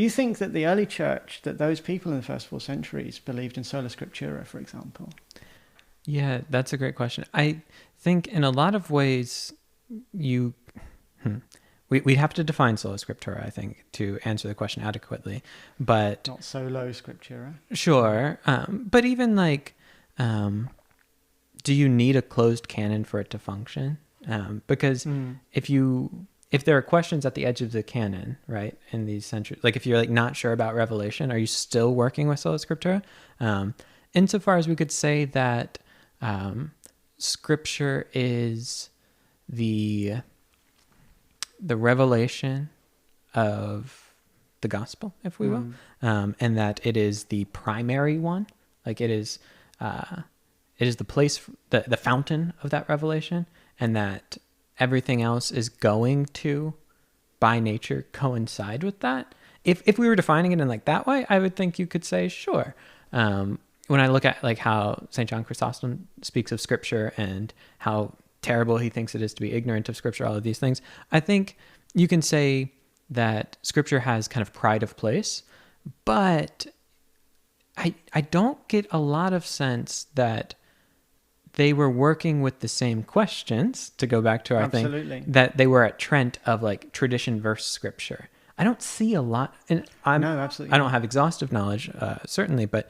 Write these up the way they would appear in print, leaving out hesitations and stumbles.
Do you think that the early church, that those people in the first 4 centuries believed in sola scriptura, for example? Yeah, that's a great question. I think in a lot of ways we'd have to define sola scriptura, I think, to answer the question adequately. But Not solo scriptura. sure. But even like, do you need a closed canon for it to function? Because if there are questions at the edge of the canon, right, in these centuries, like if you're like not sure about Revelation, are you still working with sola scriptura? Insofar as we could say that Scripture is the revelation of the gospel, if we will, and that it is the primary one, like it is the place, the fountain of that revelation, and that everything else is going to, by nature, coincide with that. If we were defining it in like that way, I would think you could say, sure. When I look at like how St. John Chrysostom speaks of Scripture and how terrible he thinks it is to be ignorant of Scripture, all of these things, I think you can say that Scripture has kind of pride of place, but I don't get a lot of sense that they were working with the same questions, to go back to our thing, that they were at Trent of like tradition versus Scripture. I don't see a lot, and I don't have exhaustive knowledge, certainly, but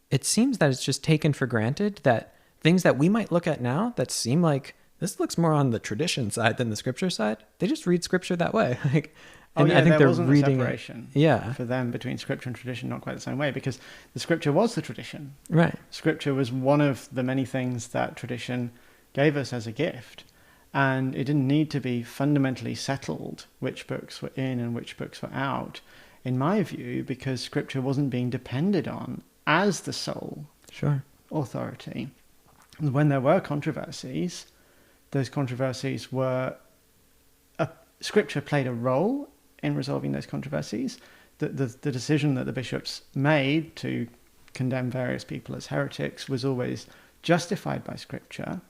it seems that it's just taken for granted that things that we might look at now that seem like this looks more on the tradition side than the Scripture side, they just read Scripture that way. Like, and I think there wasn't reading a separation for them between Scripture and tradition, not quite the same way, because the Scripture was the tradition. Right. Scripture was one of the many things that tradition gave us as a gift, and it didn't need to be fundamentally settled which books were in and which books were out, in my view, because Scripture wasn't being depended on as the sole authority. And when there were controversies, those controversies were... Scripture played a role in resolving those controversies. The decision that the bishops made to condemn various people as heretics was always justified by Scripture,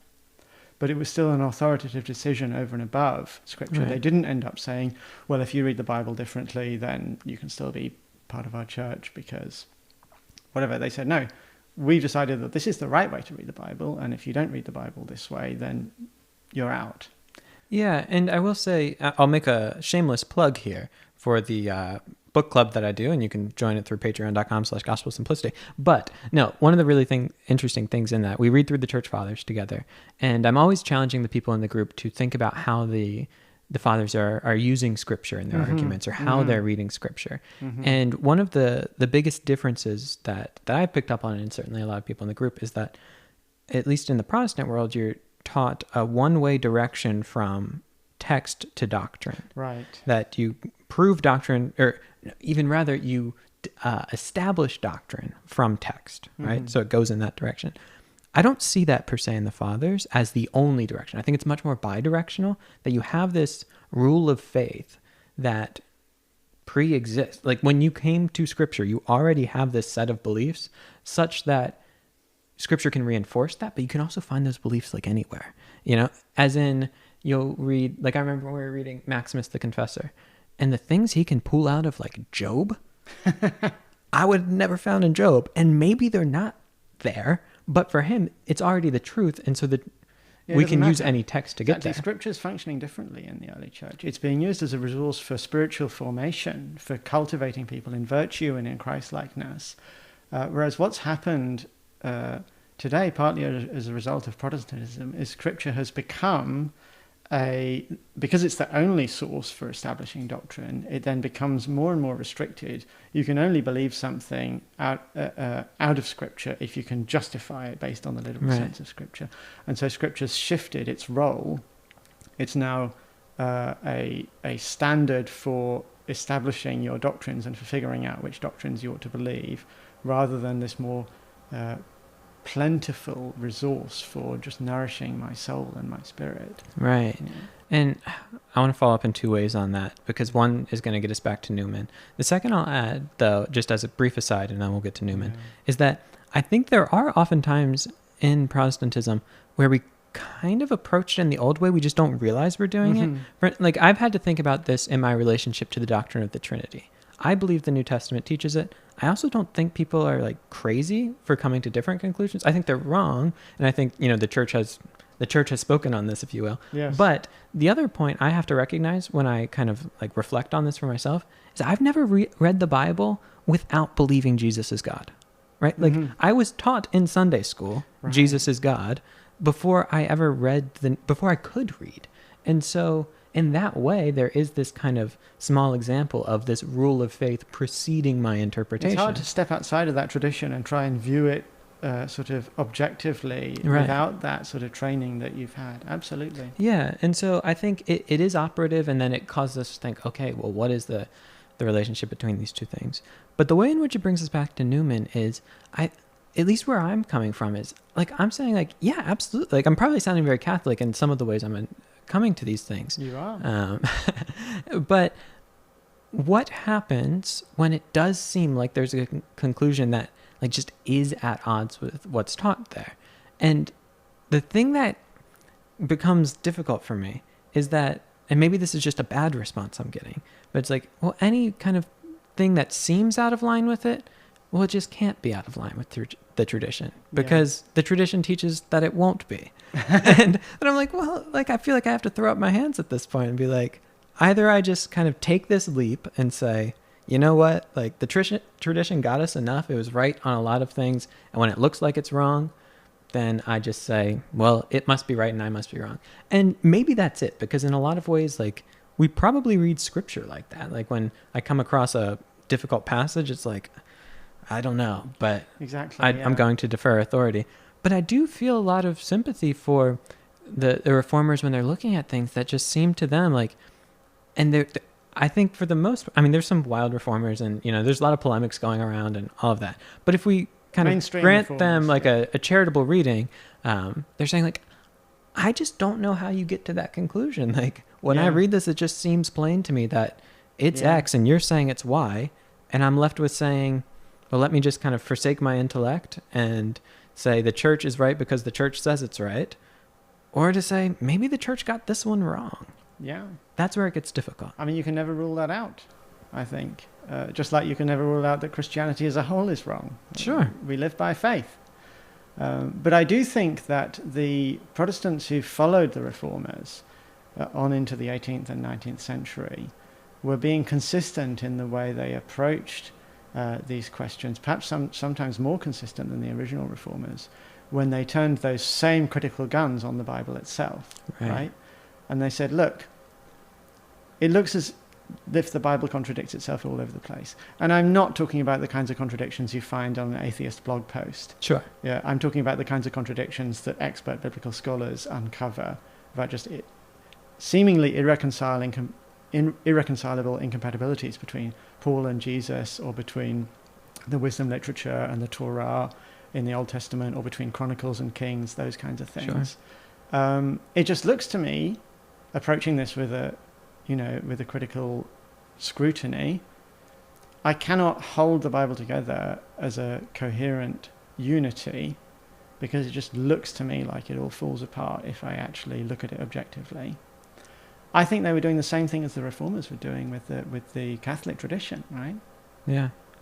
but it was still an authoritative decision over and above Scripture. Right. They didn't end up saying, well, if you read the Bible differently, then you can still be part of our church because... whatever. They said, no, we've decided that this is the right way to read the Bible, and if you don't read the Bible this way, then you're out. Yeah, and I will say, I'll make a shameless plug here for the book club that I do, and you can join it through patreon.com/gospelsimplicity. But no, one of the really interesting things in that, we read through the Church Fathers together, and I'm always challenging the people in the group to think about how the fathers are using Scripture in their arguments, or how they're reading Scripture. And one of the biggest differences that I picked up on, and certainly a lot of people in the group, is that, at least in the Protestant world, you're taught a one-way direction from text to doctrine. Right. That you prove doctrine, or even rather, you establish doctrine from text, right? So it goes in that direction. I don't see that per se in the fathers as the only direction. I think it's much more bidirectional, that you have this rule of faith that pre-exists. Like when you came to Scripture, you already have this set of beliefs such that Scripture can reinforce that, but you can also find those beliefs like anywhere, as in you'll read, like I remember when we were reading Maximus the Confessor, and the things he can pull out of like Job, I would have never found in Job, and maybe they're not there, but for him, it's already the truth, and so that we can use any text to get there. Scripture is functioning differently in the early church. It's being used as a resource for spiritual formation, for cultivating people in virtue and in Christ-likeness. Whereas what's happened today, partly as a result of Protestantism, is Scripture has become because it's the only source for establishing doctrine, it then becomes more and more restricted. You can only believe something out of Scripture if you can justify it based on the literal sense of Scripture. And so Scripture's shifted its role. It's now a standard for establishing your doctrines and for figuring out which doctrines you ought to believe, rather than this more plentiful resource for just nourishing my soul and my spirit. Right. Yeah. And I want to follow up in two ways on that, because one is going to get us back to Newman. The second I'll add, though, just as a brief aside, and then we'll get to Newman, is that I think there are often times in Protestantism where we kind of approach it in the old way. We just don't realize we're doing it. Like, I've had to think about this in my relationship to the doctrine of the Trinity. I believe the New Testament teaches it. I also don't think people are like crazy for coming to different conclusions. I think they're wrong, and I think, you know, the church has spoken on this, if you will. Yes. But the other point I have to recognize when I kind of like reflect on this for myself is I've never read the Bible without believing Jesus is God, right? Like I was taught in Sunday school, Right. Jesus is God, before I ever before I could read. And so in that way, there is this kind of small example of this rule of faith preceding my interpretation. It's hard to step outside of that tradition and try and view it sort of objectively Right. without that sort of training that you've had. Absolutely. Yeah, and so I think it is operative, and then it causes us to think, okay, well, what is the relationship between these two things? But the way in which it brings us back to Newman is, at least where I'm coming from is, like, I'm saying, like, yeah, absolutely. Like, I'm probably sounding very Catholic in some of the ways I'm coming to these things. You are. But what happens when it does seem like there's a conclusion that, like, just is at odds with what's taught there? And the thing that becomes difficult for me is that, and maybe this is just a bad response I'm getting, but it's like, well, any kind of thing that seems out of line with it, well, it just can't be out of line with the tradition, because the tradition teaches that it won't be. and I'm like, well, like, I feel like I have to throw up my hands at this point and be like, either I just kind of take this leap and say, you know what, like, the tradition got us enough. It was right on a lot of things. And when it looks like it's wrong, then I just say, well, it must be right and I must be wrong. And maybe that's it, because in a lot of ways, like, we probably read scripture like that. Like, when I come across a difficult passage, it's like, I don't know, but Exactly. I'm going to defer authority. But I do feel a lot of sympathy for the reformers when they're looking at things that just seem to them like, and I think for the most, I mean, there's some wild reformers, and, you know, there's a lot of polemics going around and all of that. But if we kind Mainstream of grant reformers, them like a charitable reading, they're saying, like, I just don't know how you get to that conclusion. Like, when I read this, it just seems plain to me that it's X and you're saying it's Y. And I'm left with saying, well, let me just kind of forsake my intellect and say the church is right because the church says it's right. Or to say, maybe the church got this one wrong. Yeah. That's where it gets difficult. I mean, you can never rule that out, I think. Just like you can never rule out that Christianity as a whole is wrong. Sure. We live by faith. But I do think that the Protestants who followed the Reformers on into the 18th and 19th century were being consistent in the way they approached these questions, perhaps sometimes more consistent than the original Reformers, when they turned those same critical guns on the Bible itself, right? And they said, look, it looks as if the Bible contradicts itself all over the place. And I'm not talking about the kinds of contradictions you find on an atheist blog post. Sure. Yeah, I'm talking about the kinds of contradictions that expert biblical scholars uncover about just seemingly irreconcilable incompatibilities between Paul and Jesus, or between the wisdom literature and the Torah in the Old Testament, or between Chronicles and Kings, those kinds of things. Sure. It just looks to me, approaching this with a critical scrutiny, I cannot hold the Bible together as a coherent unity, because it just looks to me like it all falls apart if I actually look at it objectively. I think they were doing the same thing as the Reformers were doing with the Catholic tradition, right? Yeah.